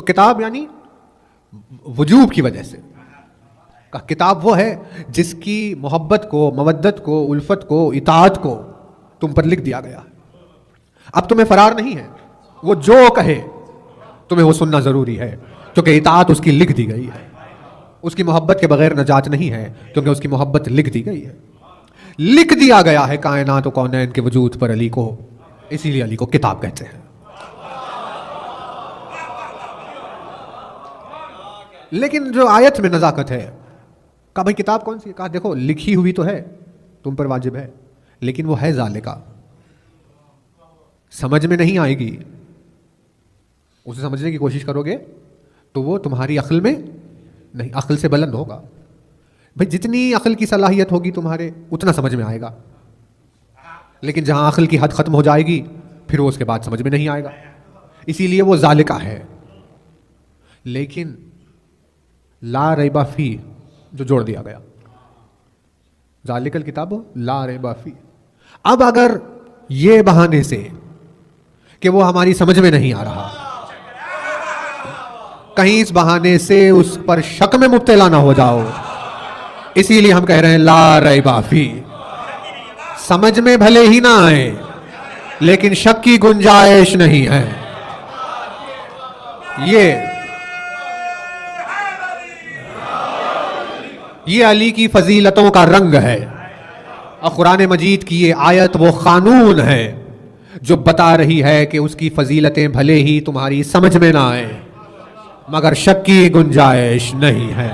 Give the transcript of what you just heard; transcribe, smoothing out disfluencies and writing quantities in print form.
کتاب یعنی وجوب کی وجہ سے. کتاب وہ ہے جس کی محبت کو، مودت کو، الفت کو، اطاعت کو تم پر لکھ دیا گیا. اب تمہیں فرار نہیں ہے، وہ جو کہے تمہیں وہ سننا ضروری ہے کیونکہ اطاعت اس کی لکھ دی گئی ہے. اس کی محبت کے بغیر نجات نہیں ہے کیونکہ اس کی محبت لکھ دی گئی ہے. لکھ دیا گیا ہے کائنات و کونین کے وجود پر علی کو، اسی لیے علی کو کتاب کہتے ہیں. لیکن جو آیت میں نزاکت ہے، کہا بھائی کتاب کون سی ہے؟ کہا دیکھو لکھی ہوئی تو ہے، تم پر واجب ہے، لیکن وہ ہے ذالکہ، سمجھ میں نہیں آئے گی. اسے سمجھنے کی کوشش کرو گے تو وہ تمہاری عقل میں نہیں، عقل سے بلند ہوگا. بھائی جتنی عقل کی صلاحیت ہوگی تمہارے اتنا سمجھ میں آئے گا، لیکن جہاں عقل کی حد ختم ہو جائے گی پھر وہ اس کے بعد سمجھ میں نہیں آئے گا. اسی لیے وہ ذالکہ ہے. لیکن لا ریب فی جو جوڑ دیا گیا، ذالک الکتاب لا ریب فی. اب اگر یہ بہانے سے کہ وہ ہماری سمجھ میں نہیں آ رہا، کہیں اس بہانے سے اس پر شک میں مبتلا نہ ہو جاؤ، اسی لیے ہم کہہ رہے ہیں لا ریب فی. سمجھ میں بھلے ہی نہ آئے لیکن شک کی گنجائش نہیں ہے. یہ علی کی فضیلتوں کا رنگ ہے. اور قرآن مجید کی یہ آیت وہ قانون ہے جو بتا رہی ہے کہ اس کی فضیلتیں بھلے ہی تمہاری سمجھ میں نہ آئے مگر شک کی گنجائش نہیں ہے.